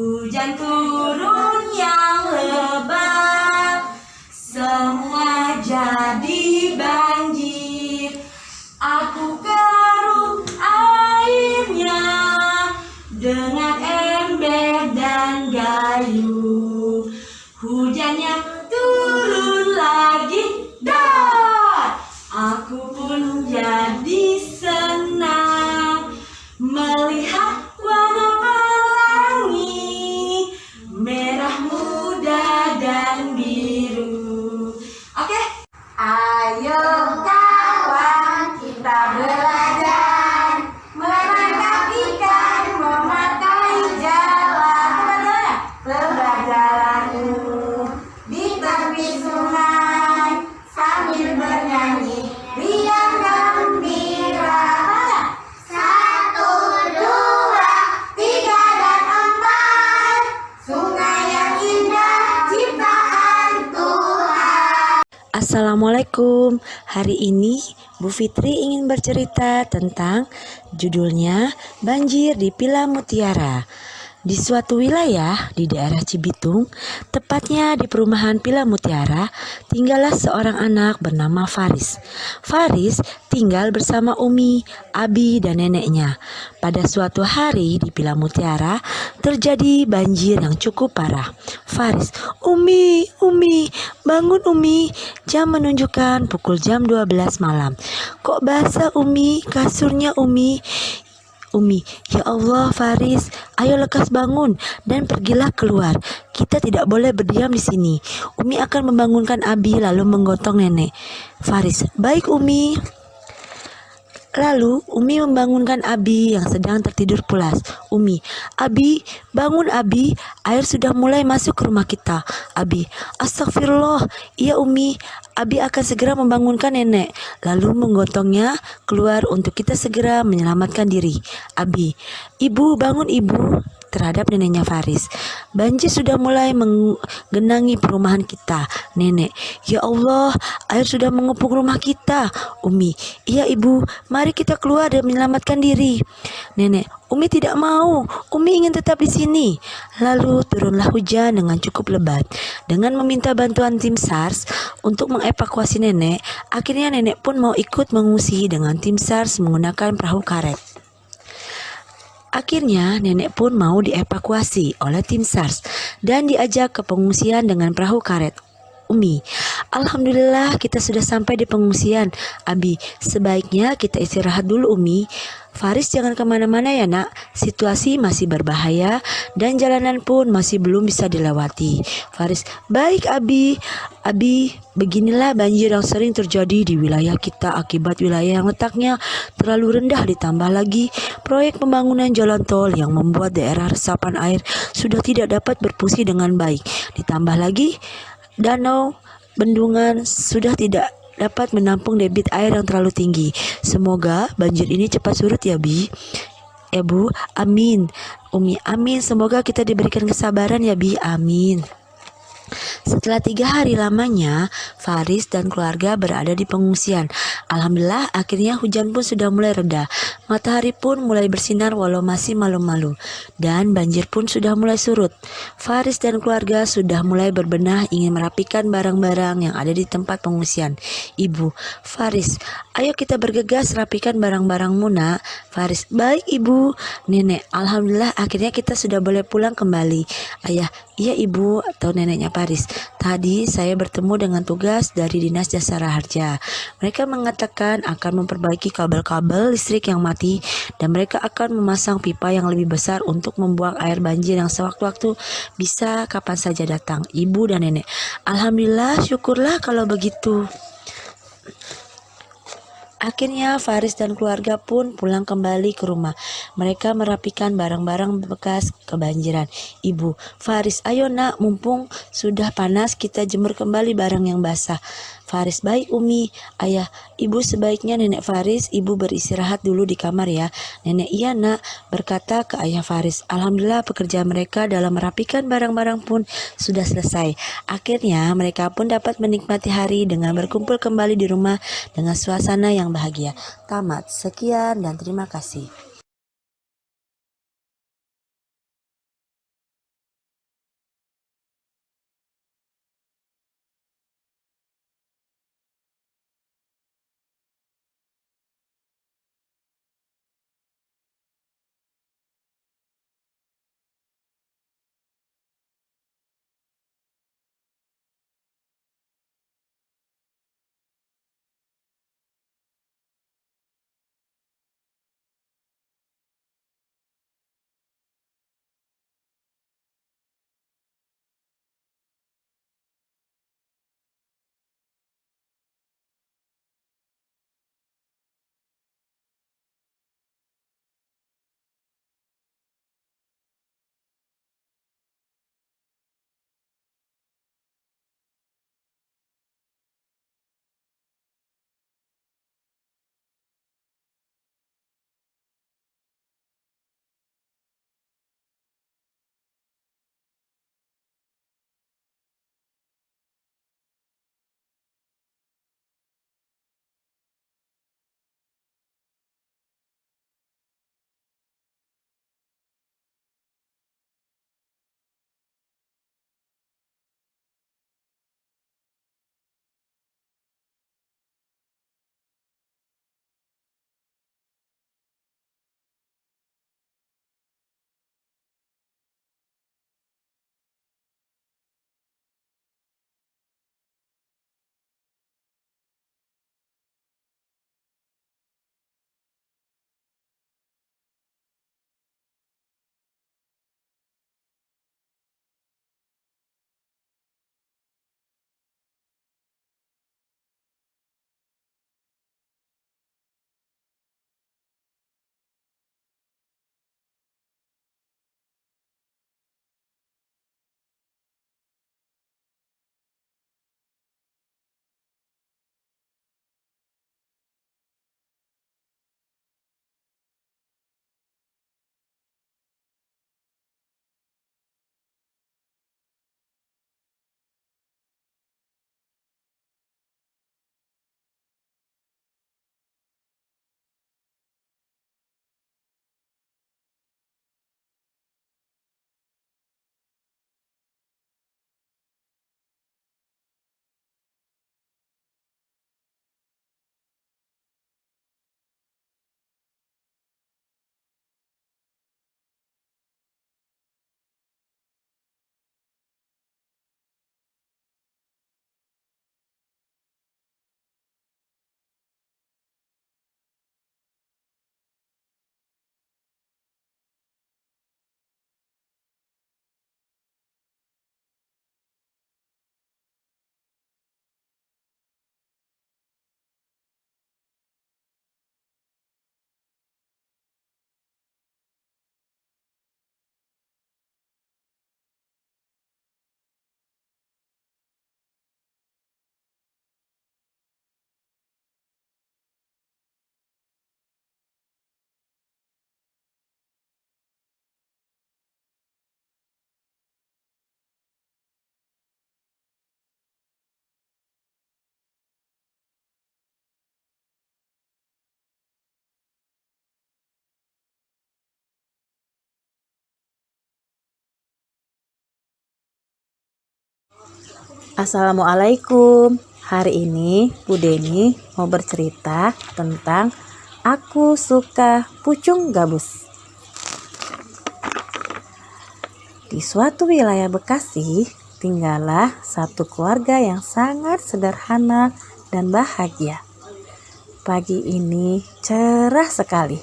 Hujan turun yang lebat, semua jadi banjir. Aku keruk airnya dengan ember dan gayung. Hujannya turun lagi, dan aku pun jadi senang melihat warna pelangi, merah muda dan biru. Oke, ayo kawan, kita belajar menangkap ikan, memakai jalan. Pelajaran di tepi sungai sambil bernyanyi riang gembira. Satu, dua, tiga, dan empat. Sungai yang indah ciptaan Tuhan. Assalamualaikum. Hari ini Bu Fitri ingin bercerita tentang judulnya Banjir di Pila Mutiara. Di suatu wilayah di daerah Cibitung, tepatnya di perumahan Pila Mutiara, tinggallah seorang anak bernama Faris. Faris tinggal bersama Umi, Abi, dan neneknya. Pada suatu hari di Pila Mutiara, terjadi banjir yang cukup parah. Faris, Umi, bangun Umi. Jam menunjukkan pukul jam 12 malam. Kok basah Umi, kasurnya Umi? Umi, ya Allah Faris, ayo lekas bangun dan pergilah keluar. Kita tidak boleh berdiam di sini. Umi akan membangunkan Abi lalu menggotong nenek. Faris, baik Umi. Lalu Umi membangunkan Abi yang sedang tertidur pulas. Umi, Abi, bangun Abi, air sudah mulai masuk ke rumah kita. Abi, astagfirullah, iya Umi, Abi akan segera membangunkan nenek. Lalu menggotongnya keluar untuk kita segera menyelamatkan diri. Abi, Ibu, bangun Ibu. Terhadap neneknya Faris, banjir sudah mulai menggenangi perumahan kita. Nenek, ya Allah, air sudah mengepung rumah kita. Umi, iya Ibu, mari kita keluar dan menyelamatkan diri. Nenek, Umi tidak mau, Umi ingin tetap di sini. Lalu turunlah hujan dengan cukup lebat. Dengan meminta bantuan tim SARS untuk mengevakuasi nenek, akhirnya nenek pun mau ikut mengungsi dengan tim SARS menggunakan perahu karet. Akhirnya nenek pun mau dievakuasi oleh tim SARS dan diajak ke pengungsian dengan perahu karet. Umi, alhamdulillah kita sudah sampai di pengungsian. Abi, sebaiknya kita istirahat dulu Umi. Faris jangan kemana-mana ya nak, situasi masih berbahaya dan jalanan pun masih belum bisa dilewati. Faris, baik Abi. Abi, beginilah banjir yang sering terjadi di wilayah kita akibat wilayah yang letaknya terlalu rendah, ditambah lagi proyek pembangunan jalan tol yang membuat daerah resapan air sudah tidak dapat berfungsi dengan baik. Ditambah lagi danau, bendungan sudah tidak dapat menampung debit air yang terlalu tinggi. Semoga banjir ini cepat surut ya Bi. Ya Bu, amin. Umi, amin. Semoga kita diberikan kesabaran ya Bi, amin. Setelah 3 hari lamanya, Faris dan keluarga berada di pengungsian. Alhamdulillah akhirnya hujan pun sudah mulai reda. Matahari pun mulai bersinar walau masih malu-malu. Dan banjir pun sudah mulai surut. Faris dan keluarga sudah mulai berbenah ingin merapikan barang-barang yang ada di tempat pengungsian. Ibu, Faris, ayo kita bergegas rapikan barang-barangmu nak. Faris, baik Ibu. Nenek, alhamdulillah akhirnya kita sudah boleh pulang kembali. Ayah, iya Ibu, atau neneknya Faris. Tadi saya bertemu dengan tugas dari Dinas Jasara Harja. Mereka mengatakan akan memperbaiki kabel-kabel listrik yang mati dan mereka akan memasang pipa yang lebih besar untuk membuang air banjir yang sewaktu-waktu bisa kapan saja datang. Ibu dan nenek, alhamdulillah, syukurlah kalau begitu. Akhirnya Faris dan keluarga pun pulang kembali ke rumah. Mereka merapikan barang-barang bekas kebanjiran. Ibu, Faris, ayo nak, mumpung sudah panas kita jemur kembali barang yang basah. Faris, baik Umi. Ayah, Ibu sebaiknya nenek Faris, Ibu beristirahat dulu di kamar ya. Nenek, iya nak, berkata ke ayah Faris. Alhamdulillah pekerjaan mereka dalam merapikan barang-barang pun sudah selesai. Akhirnya mereka pun dapat menikmati hari dengan berkumpul kembali di rumah dengan suasana yang bahagia. Tamat. Sekian dan terima kasih. Assalamualaikum. Hari ini Bu Deni mau bercerita tentang Aku Suka Pucung Gabus. Di suatu wilayah Bekasi, tinggallah satu keluarga yang sangat sederhana dan bahagia. Pagi ini cerah sekali.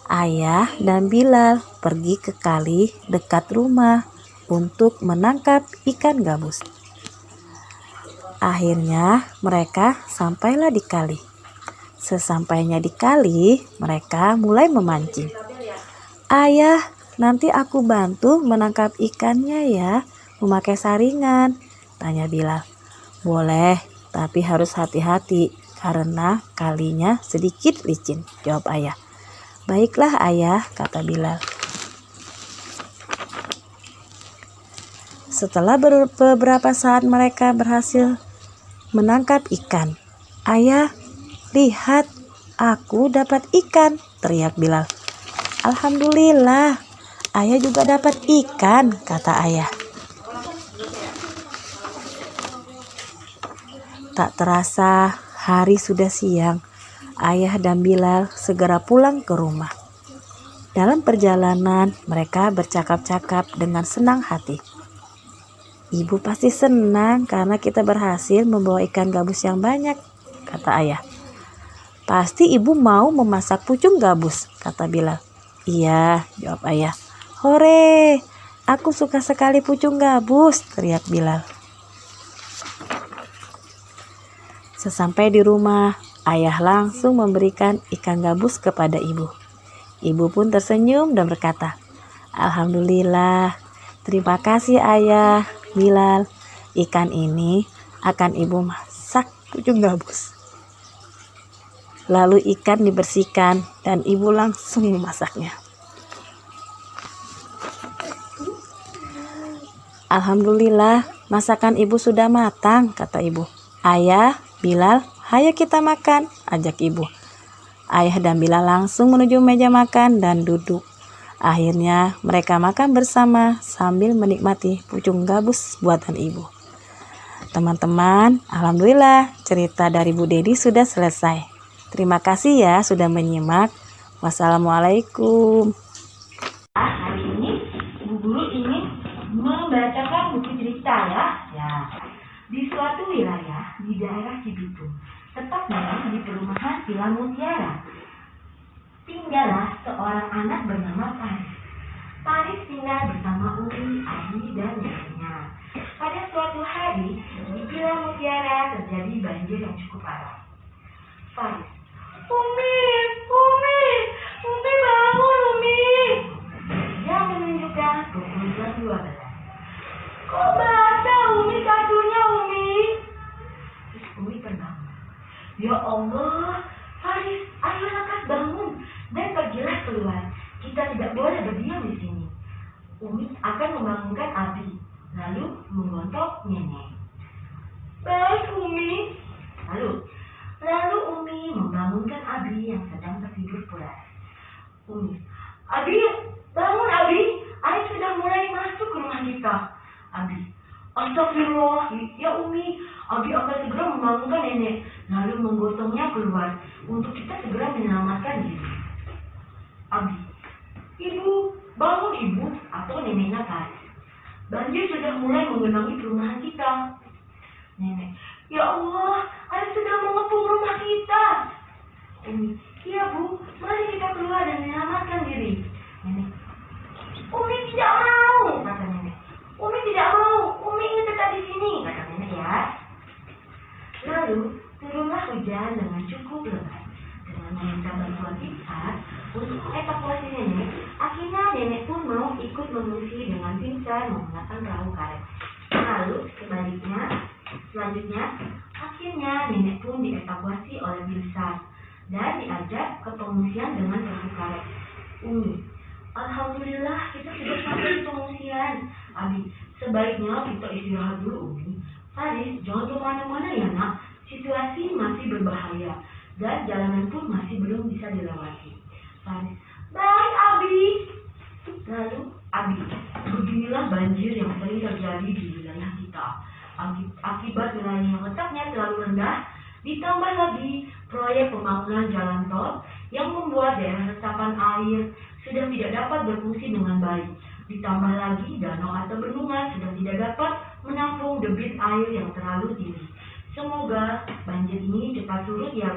Ayah dan Bilal pergi ke kali dekat rumah untuk menangkap ikan gabus. Akhirnya mereka sampailah di kali. Sesampainya di kali, mereka mulai memancing. Ayah, nanti aku bantu menangkap ikannya ya, memakai saringan, tanya Bilal. Boleh, tapi harus hati-hati karena kalinya sedikit licin, jawab ayah. Baiklah ayah, kata Bilal. Setelah beberapa saat mereka berhasil menangkap ikan. Ayah, lihat, aku dapat ikan, teriak Bilal. Alhamdulillah, ayah juga dapat ikan, kata ayah. Tak terasa, hari sudah siang. Ayah dan Bilal segera pulang ke rumah. Dalam perjalanan, mereka bercakap-cakap dengan senang hati. Ibu pasti senang karena kita berhasil membawa ikan gabus yang banyak, kata ayah. Pasti ibu mau memasak pucung gabus, kata Bilal. Iya, jawab ayah. Hore, aku suka sekali pucung gabus, teriak Bilal. Sesampai di rumah, ayah langsung memberikan ikan gabus kepada ibu. Ibu pun tersenyum dan berkata, Alhamdulillah, terima kasih ayah. Bilal, ikan ini akan ibu masak pucung gabus. Lalu ikan dibersihkan dan ibu langsung memasaknya. Alhamdulillah, masakan ibu sudah matang, kata ibu. Ayah, Bilal, hayo kita makan, ajak ibu. Ayah dan Bilal langsung menuju meja makan dan duduk. Akhirnya mereka makan bersama sambil menikmati pucung gabus buatan ibu. Teman-teman, alhamdulillah cerita dari Bu Deni sudah selesai. Terima kasih ya sudah menyimak. Wassalamualaikum. Hari ini Bu Guru ingin membacakan buku cerita ya. Di suatu wilayah di daerah Cibitung, tepatnya di perumahan Villa Mutiara, tinggallah seorang anak bernama Paris. Paris tinggal bersama Umi, Adi, dan neneknya. Pada suatu hari, di Villa Mutiara terjadi banjir yang cukup parah. Paris, Umi bangun Umi. Dia menunjukkan pukul jam 12. Kok baca Umi kartunya Umi? Terus Umi terbangun. Ya Allah, Paris, ayo lekas bangun dan pergilah keluar. Kita tidak boleh berdiam di sini. Umi akan membangunkan Abi, lalu menggontok nenek. Baik Umi. Lalu Umi membangunkan Abi yang sedang tertidur pulas. Umi, Abi, bangun Abi. Air sudah mulai masuk ke rumah kita. Abi, astagfirullah. Ya Umi, Abi akan segera membangunkan nenek, lalu menggotongnya keluar untuk kita segera menyelamatkan diri. Abi, Ibu, bangun Ibu, atau neneknya Paris. Banjir sudah mulai menggenangi perumahan kita. Nenek, ya Allah, air sudah mengepung rumah kita. Umi, iya Bu, mari kita keluar dan menyelamatkan diri. Nenek, Umi tidak mau, kata nenek. Umi tidak mau, Umi ingin tetap di sini, kata nenek ya. Lalu turunlah hujan dengan cukup lebat. Dengan meminta bantuan tim SAR untuk mengevakuasi nenek, akhirnya nenek pun mau ikut mengungsi dengan tim SAR menggunakan perahu karet. Lalu selanjutnya, akhirnya nenek pun dievakuasi oleh tim SAR dan diajak ke pengungsian dengan perahu karet. Umi, alhamdulillah kita sudah sampai di pengungsian. Abi, sebaiknya kita istirahat dulu Umi. Paris, jangan kemana-mana ya nak. Situasi masih berbahaya dan jalanan pun masih belum bisa dilewati. Paris, baik Abi. Lalu Abi, beginilah banjir yang sering terjadi di wilayah kita. Akibat nilai yang letaknya terlalu rendah, ditambah lagi proyek pembangunan jalan tol yang membuat daerah resapan air sudah tidak dapat berfungsi dengan baik. Ditambah lagi danau atau bendungan sudah tidak dapat menampung debit air yang terlalu tinggi. Semoga banjir ini cepat surut ya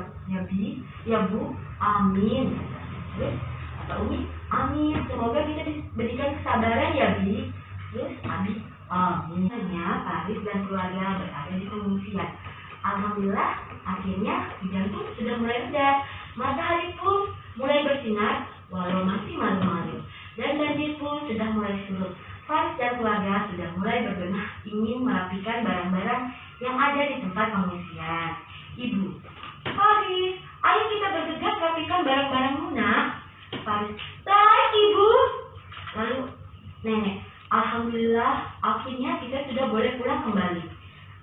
Bi, ya Bu. Amin. Terus kata Umi, amin. Semoga kita diberikan kesabaran ya Bi. Terus Abi, amin. Paris dan keluarga berada di pengungsian. Alhamdulillah, akhirnya hujan pun sudah mulai reda. Matahari pun mulai bersinar walau masih malam-malam. Dan banjir pun sudah mulai surut. Faris dan keluarga sudah mulai berbenah ingin merapikan barang-barang yang ada di tempat pengungsian. Ibu, Faris, ayo kita bergegas rapikan barang-barangmu, Nak. Faris, baik Ibu. Lalu Nenek, alhamdulillah akhirnya kita sudah boleh pulang kembali.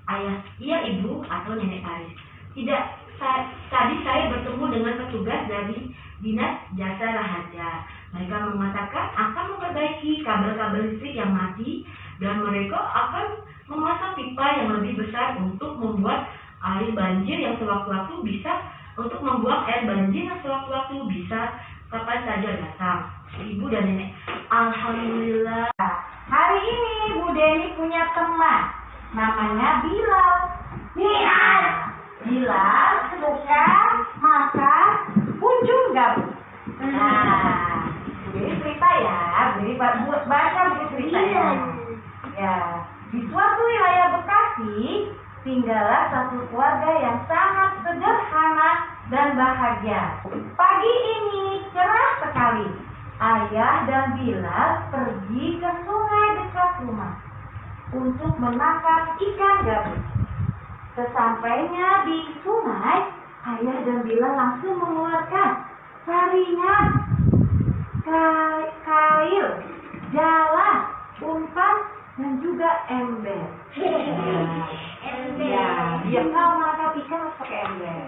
Ayah, iya Ibu, atau Nenek Faris. Tidak, tadi saya bertemu dengan petugas dari Dinas Jasa Raharja. Mereka mengatakan akan memperbaiki kabel-kabel listrik yang mati dan mereka akan memasang pipa yang lebih besar untuk membuat air banjir yang sewaktu-waktu bisa kapan saja datang. Ibu dan Nenek, alhamdulillah. Hari ini Bu Deni punya teman, namanya Bilal. Bilal suka makan pucung gabus. Nah, Bu Deni cerita ya, Bu Deni baca buku ceritanya. Ya, di suatu wilayah Bekasi tinggallah satu keluarga yang sangat sederhana dan bahagia. Pagi ini cerah sekali. Ayah dan Bilal pergi ke sungai dekat rumah untuk menangkap ikan gabus. Sesampainya di sungai, Ayah dan Bilal langsung mengeluarkan saringan, kail, jala, umpan, dan juga ember. Ya, dia kalau menangkap ikan harus pakai ember.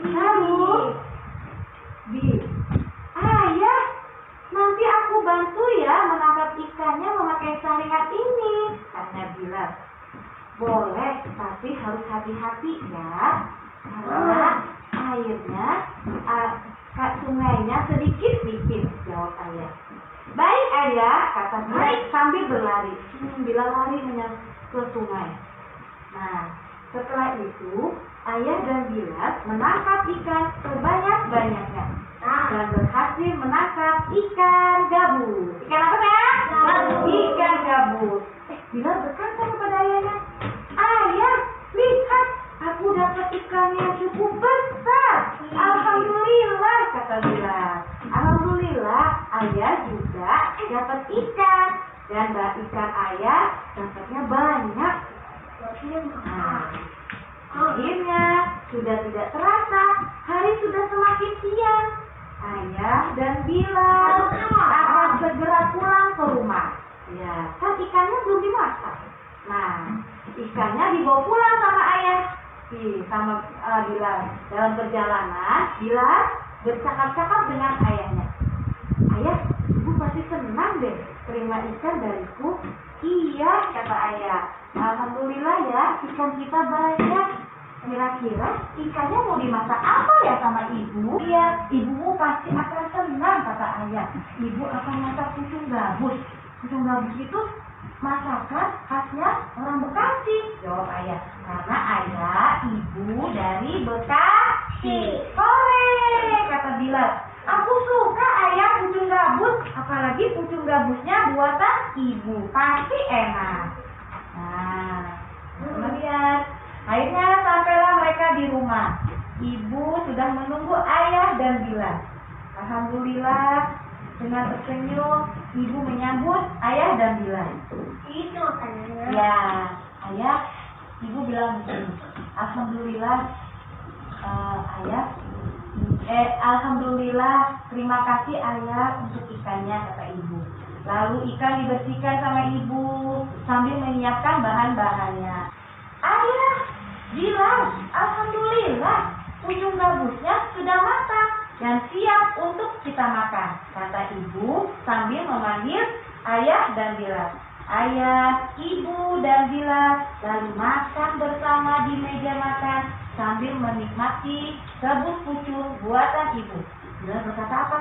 Lalu, Ayah, nanti aku bantu ya menangkap ikannya memakai saringan ini, kata Bilal. Boleh, tapi harus hati-hati ya, karena airnya, sungainya sedikit-sedikit, jawab Ayah. Baik Ayah, kata Bilal sambil berlari. Bilal lari ke sungai. Nah, setelah itu Ayah dan Bilal menangkap ikan sebanyak-banyaknya dan berhasil menangkap ikan gabus. Ikan apa ya? Ikan gabus. Bilal berkata kepada ayahnya, Ayah, lihat, aku dapat ikan yang cukup besar. Alhamdulillah, kata Bilal. Alhamdulillah, Ayah juga dapat ikan. Dan ikan Ayah dapatnya banyak. Akhirnya, sudah tidak terasa, hari sudah semakin siang. Ayah dan Bilal akan segera pulang ke rumah. Ya, kan ikannya belum dimasak. Nah, ikannya dibawa pulang sama Ayah. Sama Bilal. Dalam perjalanan, Bilal bercakap-cakap dengan ayahnya. Ayah, ibu pasti senang deh terima ikan dariku. Iya, kata Ayah. Alhamdulillah ya, ikan kita banyak. Kira-kira ikannya mau dimasak apa ya sama ibu? Iya, ibumu pasti akan senang, kata Ayah. Ibu akan masak pucung gabus. Pucung gabus itu masakan khasnya orang Bekasi, jawab Ayah. Karena Ayah ibu dari Bekasi. Sore, kata Bilal. Aku suka Ayah pucung gabus, apalagi pucung gabusnya buatan ibu. Pasti enak. Nah, lihat. Akhirnya sampailah mereka di rumah. Ibu sudah menunggu Ayah dan Bilal. Alhamdulillah, dengan tersenyum, ibu menyambut Ayah dan Bilal. Itu kan. Ya, Ayah, ibu bilang begini. Alhamdulillah, Ayah. Alhamdulillah, terima kasih Ayah untuk ikannya, kata ibu. Lalu ikan dibersihkan sama ibu sambil menyiapkan bahan-bahannya. Ayah, Bilal, alhamdulillah, pucung gabusnya sudah matang dan siap untuk kita makan, kata ibu sambil memanggil Ayah dan Bilal. Ayah, ibu, dan Bilal lalu makan bersama di meja makan sambil menikmati rebus pucung buatan ibu. Bilal berkata apa?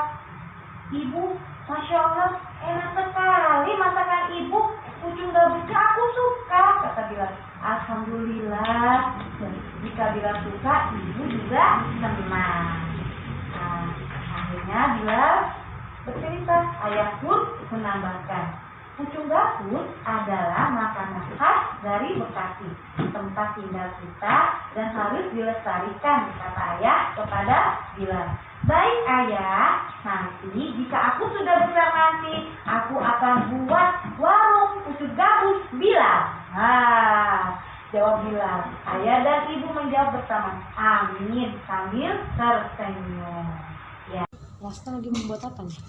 Ibu, Masya Allah, enak sekali masakan ibu. Pucung gabusnya aku suka, kata Bilal. Alhamdulillah, jika Bilal suka, ibu juga senang. Nah, akhirnya Bilal bercerita, ayah pun menambahkan, pucung gabus adalah makanan khas dari Bekasi, tempat tinggal kita dan harus dilestarikan, kata ayah kepada Bilal. Baik ayah, nanti jika aku sudah besar nanti, aku akan buat warung pucung gabus Bilal. Jawab Bilal. Ayah dan ibu menjawab bersama, amin, sambil tersenyum. Ya. Lasta lagi membuat apa nih?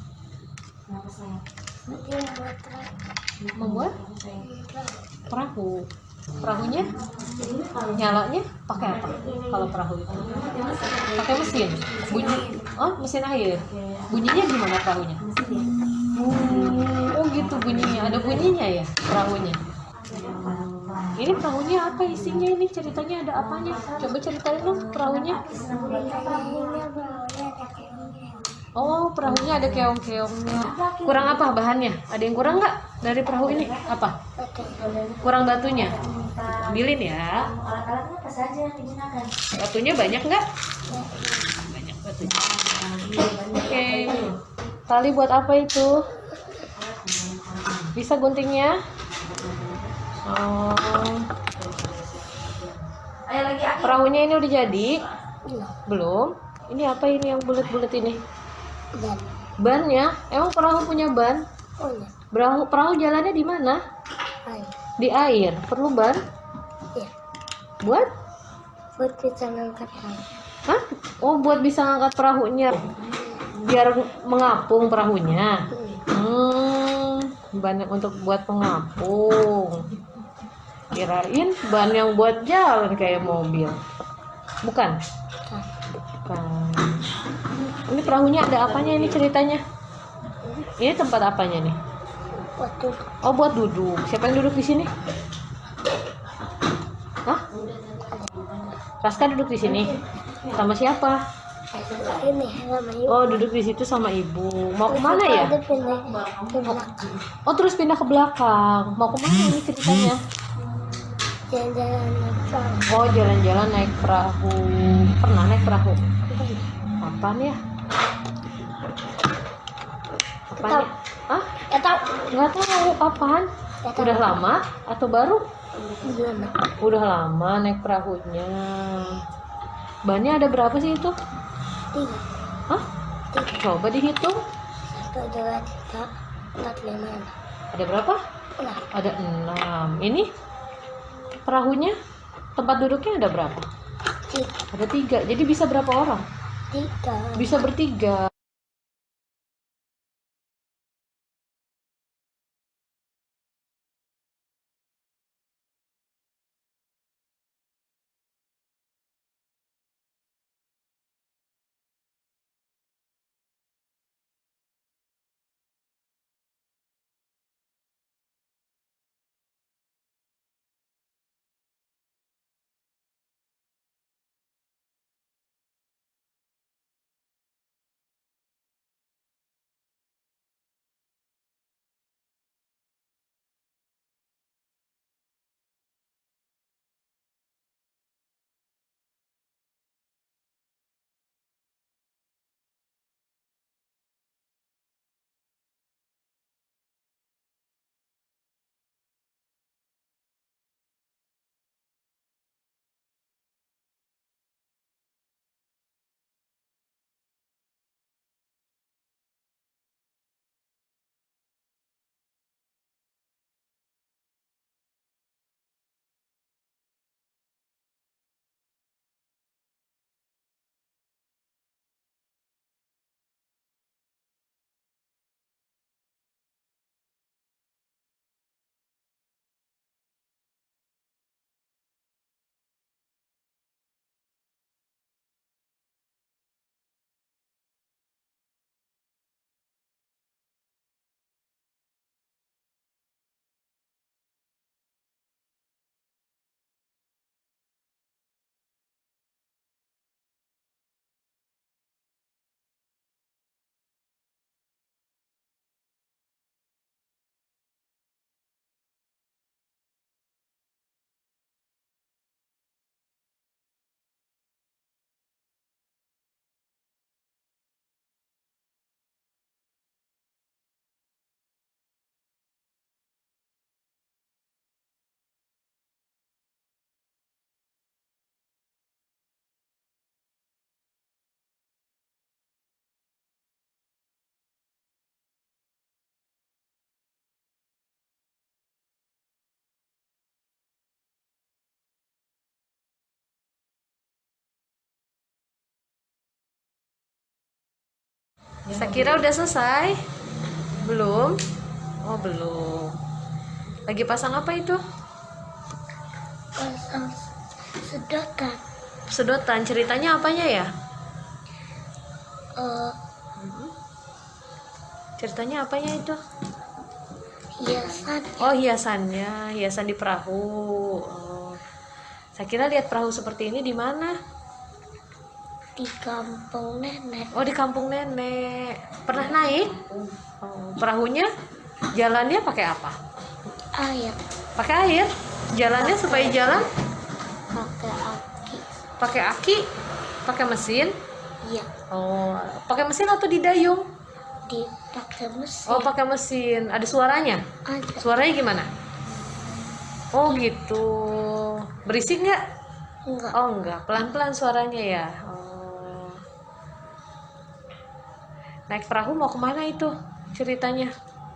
Membuat perahu. Perahunya nyalanya pakai apa? Kalau perahu itu pakai mesin. Bunyi, mesin air. Bunyinya gimana perahunya? Oh gitu bunyinya. Ada bunyinya ya perahunya. Ini perahunya apa isinya ini? Ceritanya ada apanya? Coba ceritain dong perahunya. Oh, perahunya ada keong-keongnya. Kurang apa bahannya? Ada yang kurang nggak dari perahu ini? Apa? Kurang batunya. Ambilin ya. Alat-alatnya apa saja yang digunakan? Batunya banyak nggak? Banyak batunya. Oke. Tali buat apa itu? Bisa guntingnya? Oh. Ayo lagi aku. Perahunya ini udah jadi? Belum. Ini apa ini yang bulat-bulat ini? Ban ya? Emang perahu punya ban? Perahu jalannya di mana? Di air. Perlu ban? Iya. Buat? Buat bisa ngangkat perahu. Hah? Oh, buat bisa ngangkat perahunya. Biar mengapung perahunya. Ban untuk buat pengapung. Kirain ban yang buat jalan kayak mobil. Bukan? Bukan. Ini perahunya ada apanya ini ceritanya? Ini tempat apanya nih? Waktu Oh, buat duduk. Siapa yang duduk di sini? Hah? Raska duduk di sini. Sama siapa? ini sama ibu. Oh, duduk di situ sama ibu. Mau kemana ya? Ada pindah ke belakang. Oh, terus pindah ke belakang. Mau kemana ini ceritanya? Jalan-jalan naik perahu. Oh, jalan-jalan naik perahu. Pernah naik perahu? Kapan ya? Kapan ya? Hah? Ya tahu. Nggak tahu kapan. Udah lama atau baru? Gimana? Udah lama naik perahunya. Bannya ada berapa sih itu? 3. Hah? Coba dihitung. 1, 2, 3, 4, 5. Ada berapa? Nah, Ada 6. Ini perahunya tempat duduknya ada berapa? 3. Ada 3. Jadi bisa berapa orang? 3. Bisa bertiga. Sakira udah selesai? Belum? Oh, belum. Lagi pasang apa itu? Pasang sedotan. Sedotan. Ceritanya apanya ya? Ceritanya apanya itu? Hiasan Oh, hiasannya, hiasan di perahu. Oh. Saya kira lihat perahu seperti ini di mana? di kampung nenek. Oh, di kampung nenek. Pernah naik? Oh, perahunya jalannya pakai apa? Air Pakai air. Jalannya supaya jalan pakai aki. pakai aki, pakai mesin. Iya, Oh, pakai mesin atau didayung? dipakai mesin. Oh, pakai mesin. Ada suaranya? Ada. Suaranya gimana? Oh, gitu. Berisik nggak? Enggak. Oh, enggak. Pelan-pelan suaranya ya. Oh. Naik perahu mau kemana itu ceritanya?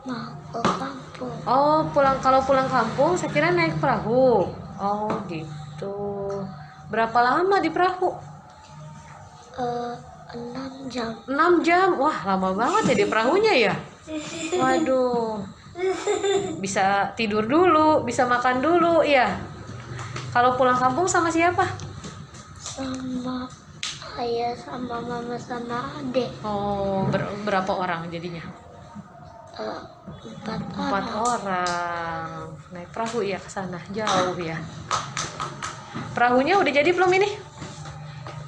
Mau ke kampung. Oh, kalau pulang kampung, saya kira naik perahu. Oh, gitu. Berapa lama di perahu? 6 jam. 6 jam. Wah, lama banget ya di perahunya ya. Waduh. Bisa tidur dulu, bisa makan dulu ya. Kalau pulang kampung sama siapa? Sama ayah, sama mama, sama adik. Oh, berapa orang jadinya? 4 4 orang. orang. Naik perahu ya ke sana, jauh ya. Perahunya udah jadi belum ini?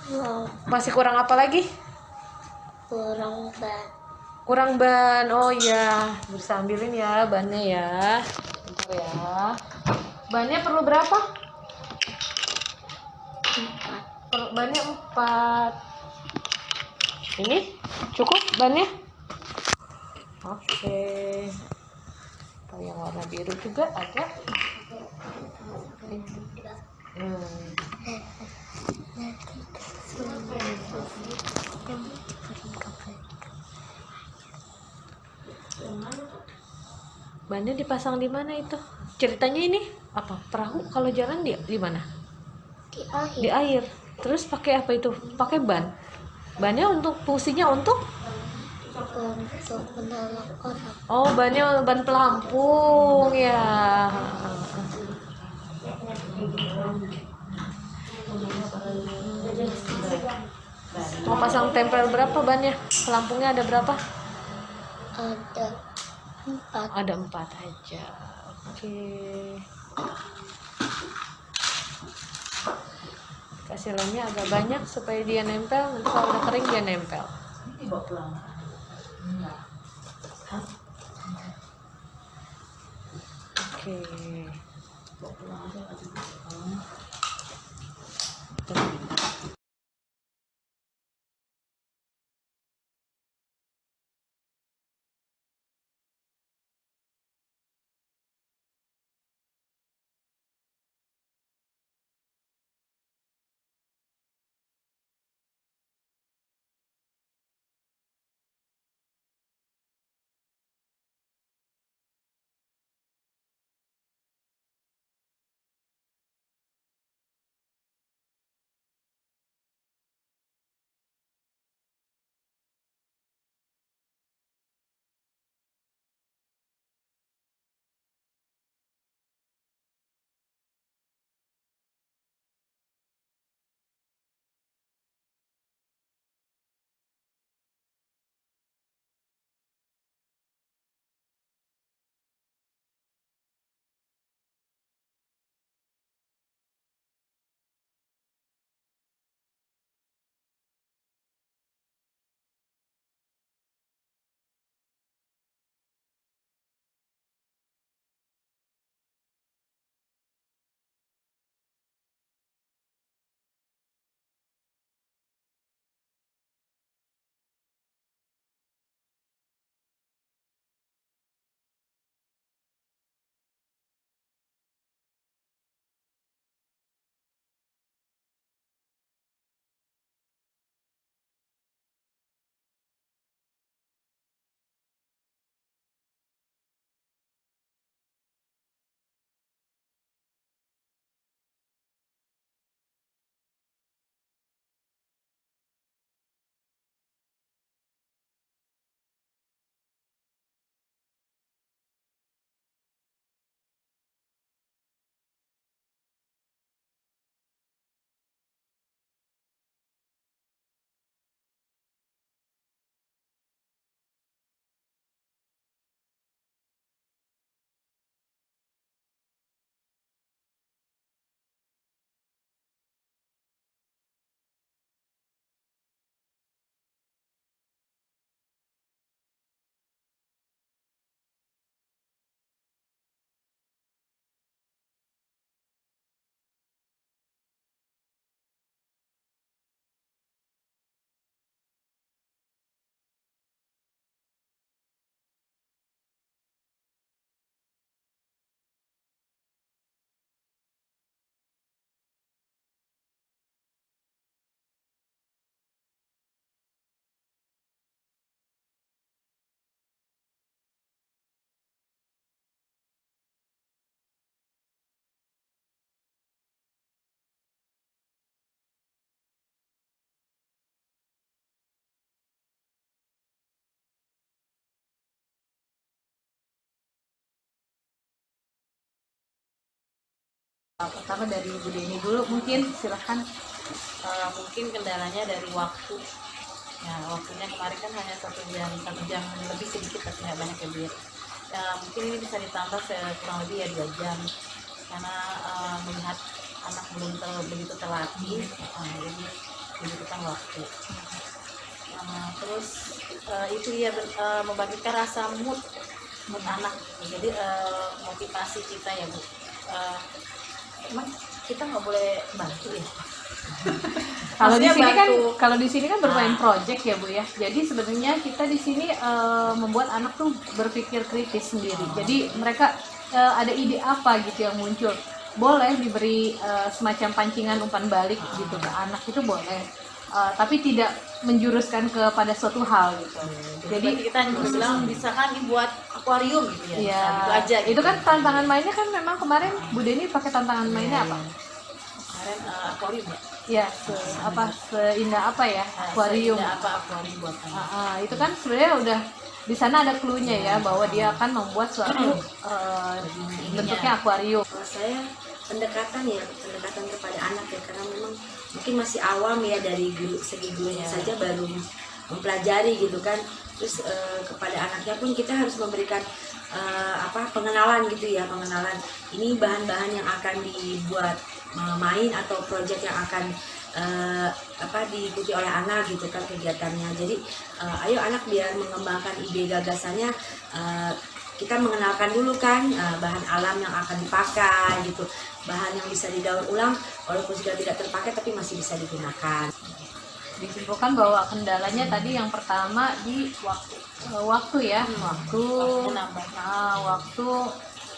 Wow, Masih kurang apa lagi? kurang ban. Kurang ban. Oh iya, bisa ambilin ya bannya ya. Bentar ya. Bannya perlu berapa? 4. Bannya 4. Ini cukup bannya? Oke. Kalau yang warna biru juga ada. Bannya dipasang di mana itu? Ceritanya ini apa? Perahu kalau jalan di mana? Di akhir. Di air. Terus pakai apa itu? Pakai ban. Bannya untuk fungsinya untuk Menolong orang. oh, bannya ban pelampung ya. Mau pasang tempel berapa bannya? Pelampungnya ada berapa? Ada 4. Ada 4 aja. Oke. Kasih lemnya agak banyak supaya dia nempel. Nanti kalau udah kering dia nempel. Oke. Pertama dari Bu Deni dulu, mungkin silahkan. Mungkin kendalanya dari waktu. Ya, waktunya kemarin kan hanya 1 jam lebih sedikit, tapi nggak banyak ya Bu ya. Mungkin ini bisa ditambah kurang lebih ya 2 jam, karena melihat anak belum begitu terlatih, jadi dibutuhkan waktu. Terus itu ya membagikan rasa mood anak, jadi motivasi kita ya Bu. Emang kita nggak boleh bantu ya? Kalau di Maksudnya sini kan, bantu. kalau di sini kan bermain project ya Bu ya. Jadi sebenarnya kita di sini membuat anak tuh berpikir kritis sendiri. Jadi mereka ada ide apa gitu yang muncul. Boleh diberi semacam pancingan umpan balik gitu ke anak, itu boleh. Tapi tidak menjuruskan kepada suatu hal gitu. Jadi kita hanya bilang misalkan dibuat akuarium gitu ya. Iya, Nah, gitu aja. Gitu. itu kan tantangan mainnya kan memang kemarin Bu Deni pakai tantangan mainnya apa? Kemarin akuarium ya. Ya, seindah apa ya akuarium. Seindah apa akuarium buat anak. Itu kan sebenarnya udah di sana ada clue-nya ya, bahwa dia akan membuat suatu bentuknya akuarium. Kalau saya pendekatan kepada anak ya, karena memang mungkin masih awam ya, dari segi gurunya saja baru mempelajari gitu kan. Terus kepada anaknya pun kita harus memberikan pengenalan gitu ya, pengenalan ini bahan-bahan yang akan dibuat main atau project yang akan diikuti oleh anak gitu kan kegiatannya. Jadi ayo anak biar mengembangkan ide gagasannya, kita mengenalkan dulu kan bahan alam yang akan dipakai gitu, bahan yang bisa didaur ulang walaupun sudah tidak terpakai tapi masih bisa digunakan. Disimpulkan bahwa kendalanya tadi yang pertama di waktu ya, waktu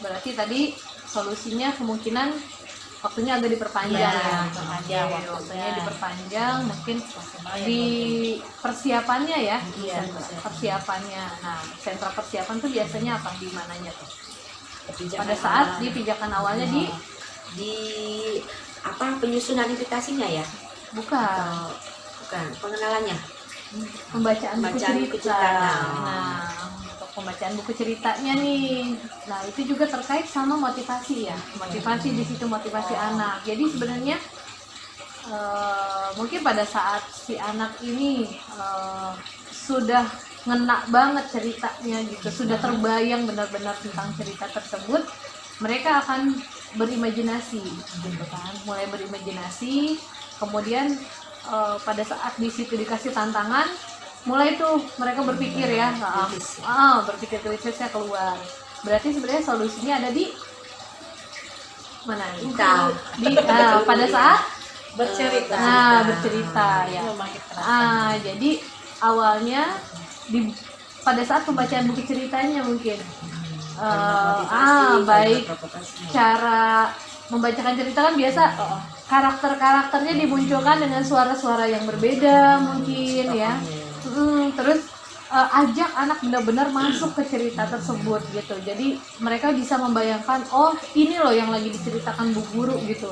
berarti tadi solusinya kemungkinan waktunya agak diperpanjang ya, waktunya diperpanjang, mungkin di persiapannya ya, persiapannya. Nah, sentra persiapan tuh biasanya apa, di mananya tuh? Pada saat di pijakan awalnya di penyusunan invitasinya ya? Bukan, pengenalannya. pembacaan buku cerita. Nah, untuk pembacaan buku ceritanya nih, nah itu juga terkait sama motivasi ya, motivasi di situ, motivasi anak. Jadi sebenarnya mungkin pada saat si anak ini sudah ngena banget ceritanya gitu, sudah terbayang benar-benar tentang cerita tersebut, mereka akan berimajinasi gitu kan, mulai berimajinasi, kemudian pada saat di situ dikasih tantangan, mulai tuh mereka berpikir ya, berpikir kritisnya keluar. Berarti sebenarnya solusinya ada di mana? Pada saat Bercerita. Bercerita ya. Jadi awalnya pada saat pembacaan buku ceritanya mungkin baik cara membacakan cerita kan biasa karakter-karakternya dimunculkan dengan suara-suara yang berbeda mungkin ya. Terus ajak anak benar-benar masuk ke cerita tersebut gitu. Jadi mereka bisa membayangkan, oh ini loh yang lagi diceritakan Bu Guru gitu.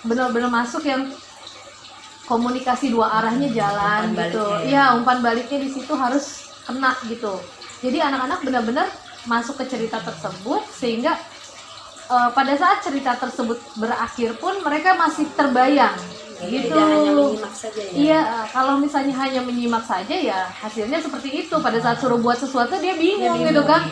Benar-benar masuk yang komunikasi dua arahnya jalan gitu. Iya, umpan baliknya di situ harus kena gitu. Jadi anak-anak benar-benar masuk ke cerita tersebut, sehingga pada saat cerita tersebut berakhir pun mereka masih terbayang gitu. Jangan hanya menyimak saja ya. Iya, kalau misalnya hanya menyimak saja ya hasilnya seperti itu. Pada saat suruh buat sesuatu dia bingung gitu kan.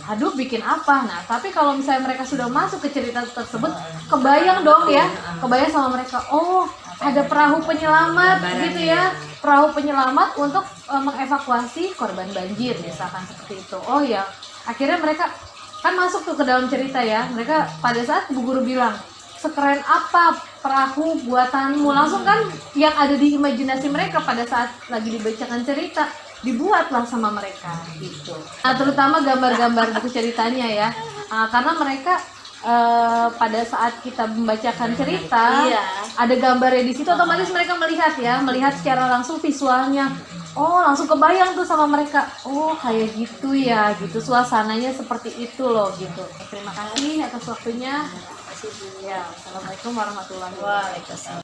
Aduh, bikin apa? Nah, tapi kalau misalnya mereka sudah masuk ke cerita tersebut, kebayang dong ya, kebayang sama mereka. Oh, ada perahu penyelamat gitu ya, perahu penyelamat untuk mengevakuasi korban banjir misalkan seperti itu. Oh ya, akhirnya mereka kan masuk tuh ke dalam cerita ya. Mereka pada saat Bu Guru bilang, sekeren apa perahu buatanmu, langsung kan yang ada di imajinasi mereka pada saat lagi dibacakan cerita dibuatlah sama mereka gitu. Nah, terutama gambar-gambar buku ceritanya ya, karena mereka pada saat kita membacakan cerita ada gambarnya di situ, otomatis mereka melihat secara langsung visualnya. Oh, langsung kebayang tuh sama mereka. Oh, kayak gitu ya, gitu suasananya seperti itu loh gitu. Terima kasih atas waktunya. Ya, assalamualaikum warahmatullahi wabarakatuh.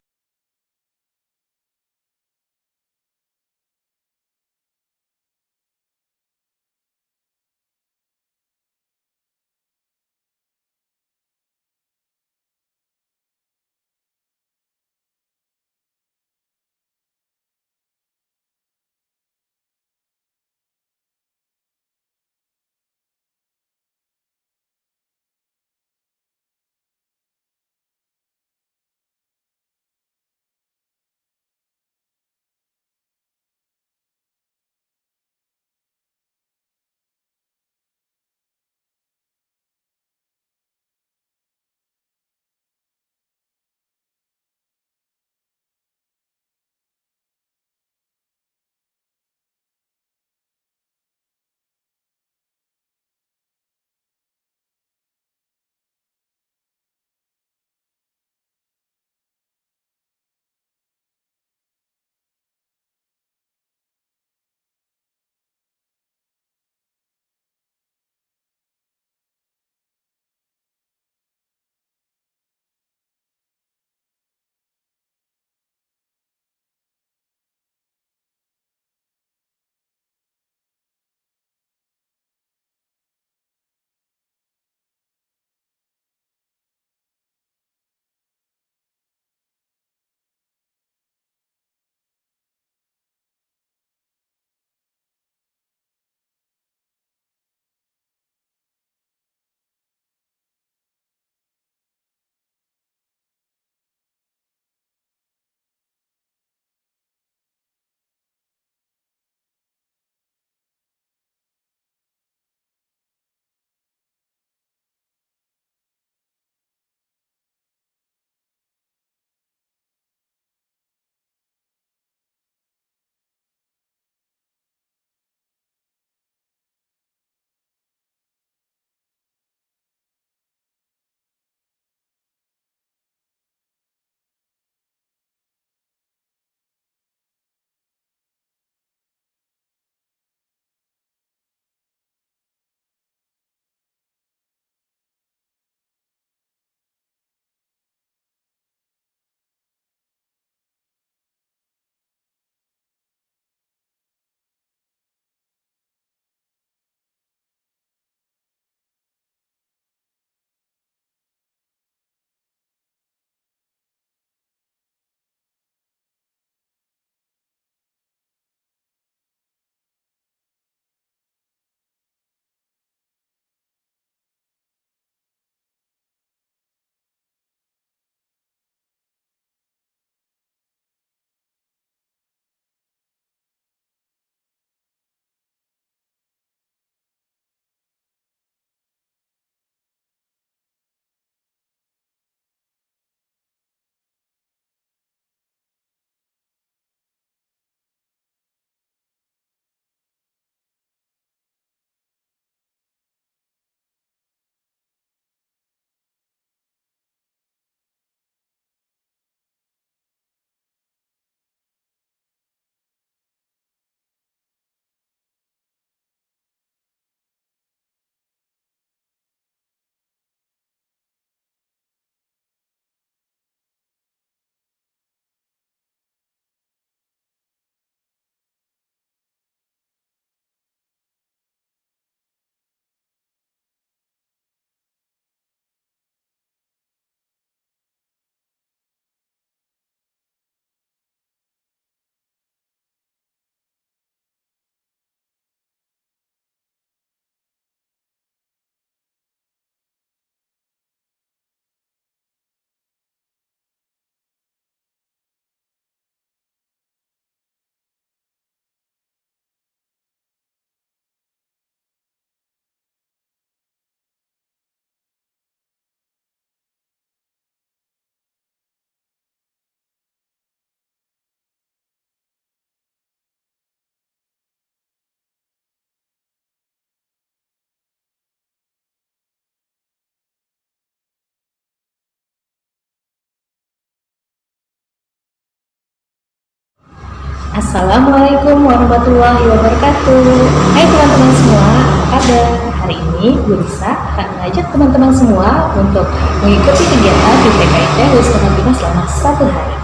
Assalamualaikum warahmatullahi wabarakatuh. Hai teman-teman semua, apa kabar? Hari ini Bu Lisa akan mengajak teman-teman semua untuk mengikuti kegiatan di TKIT Wisma Bima selama 1 hari.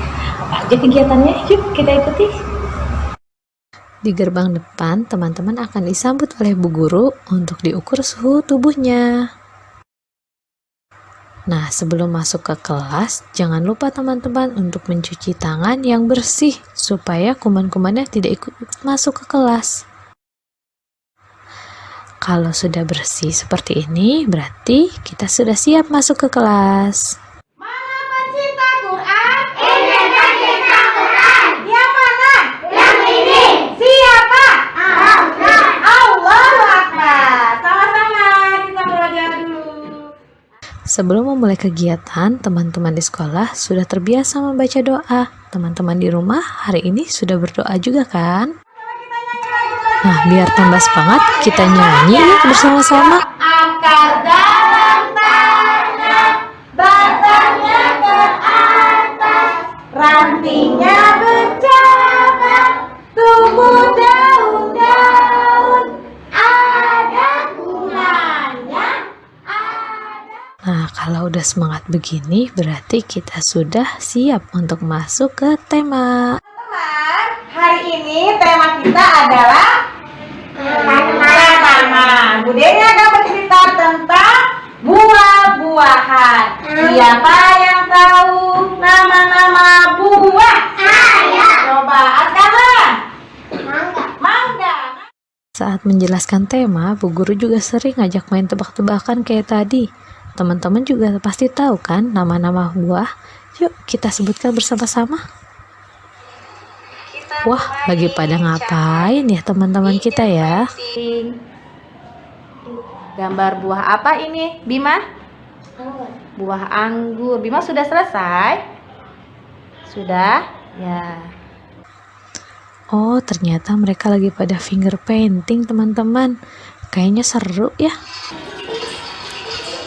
Apa aja kegiatannya? Yuk kita ikuti. Di gerbang depan, teman-teman akan disambut oleh Bu Guru untuk diukur suhu tubuhnya. Nah, sebelum masuk ke kelas, jangan lupa teman-teman untuk mencuci tangan yang bersih supaya kuman-kumannya tidak ikut masuk ke kelas. Kalau sudah bersih seperti ini, berarti kita sudah siap masuk ke kelas. Mana pencipta Quran? Ini pencipta Quran. Yang mana? Yang ini. Siapa? Allah. Allahu Akbar. Sama-sama kita belajar dulu. Sebelum memulai kegiatan, teman-teman di sekolah sudah terbiasa membaca doa. Teman-teman di rumah hari ini sudah berdoa juga kan? Nah, biar tambah semangat, kita nyanyi yuk bersama-sama. Akar dalam tanah, batangnya ke atas, rantingnya bercabang, tumbuh daun-daun, ada gunanya, ada. Nah, kalau udah semangat begini, berarti kita sudah siap untuk masuk ke tema. Teman, hari ini tema kita adalah tanaman. Budenya akan bercerita tentang buah-buahan. Siapa yang tahu nama-nama buah? Saya. Coba Askara. Mangga. Saat menjelaskan tema, Bu Guru juga sering ngajak main tebak-tebakan kayak tadi. Teman-teman juga pasti tahu kan nama-nama buah? Yuk kita sebutkan bersama-sama. Wah, lagi pada ngapain ya teman-teman kita ya? Gambar buah apa ini, Bima? Buah anggur. Bima sudah selesai? Sudah? Ya. Oh, ternyata mereka lagi pada finger painting teman-teman. Kayaknya seru ya.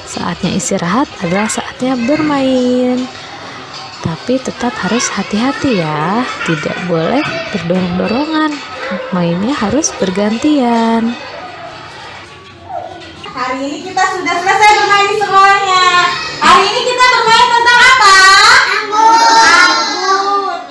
Saatnya istirahat adalah saatnya bermain. Tapi tetap harus hati-hati ya. Tidak boleh berdorong-dorongan. Mainnya harus bergantian. Hari ini kita sudah selesai bermain di sekolahnya. Hari ini kita bermain tentang apa? Anggur.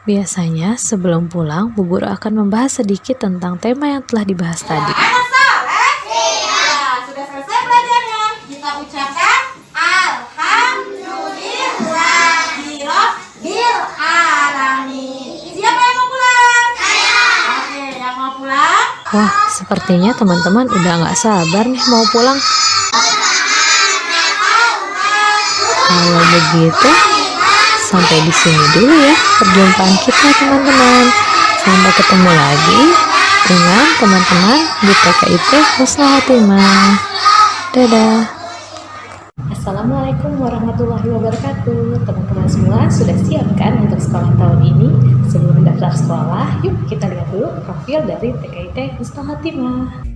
Biasanya sebelum pulang, Bu Guru akan membahas sedikit tentang tema yang telah dibahas tadi. Anak soleh? Ya, sudah selesai belajarnya. Kita ucapkan Alhamdulillahirabbil alamin. Siapa yang mau pulang? Saya. Oke, yang mau pulang? Wah, sepertinya teman-teman udah nggak sabar nih mau pulang. Kalau begitu, sampai di sini dulu ya perjumpaan kita teman-teman. Sampai ketemu lagi dengan teman-teman di TKIT Husnul Khotimah. Dadah. Assalamualaikum warahmatullahi wabarakatuh. Teman-teman semua sudah siap kan untuk sekolah tahun ini? Sebelum daftar sekolah, yuk kita lihat dulu profil dari TKIT Husnul Khotimah.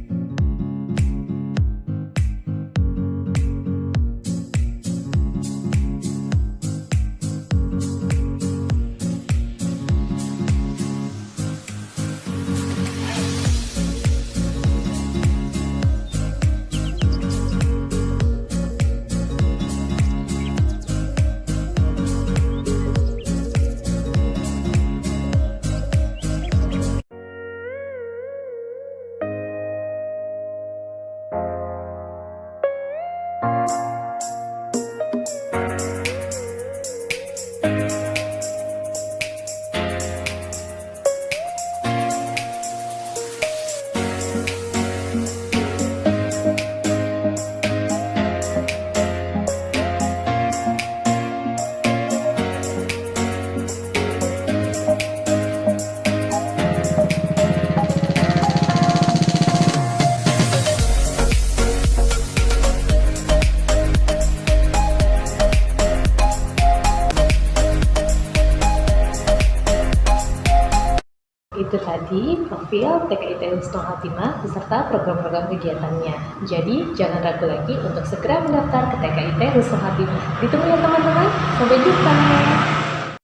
Itu tadi profil TKIT Husnul Khotimah beserta program-program kegiatannya. Jadi jangan ragu lagi untuk segera mendaftar ke TKIT Husnul Khotimah. Ditunggu ya teman-teman. Sampai jumpa.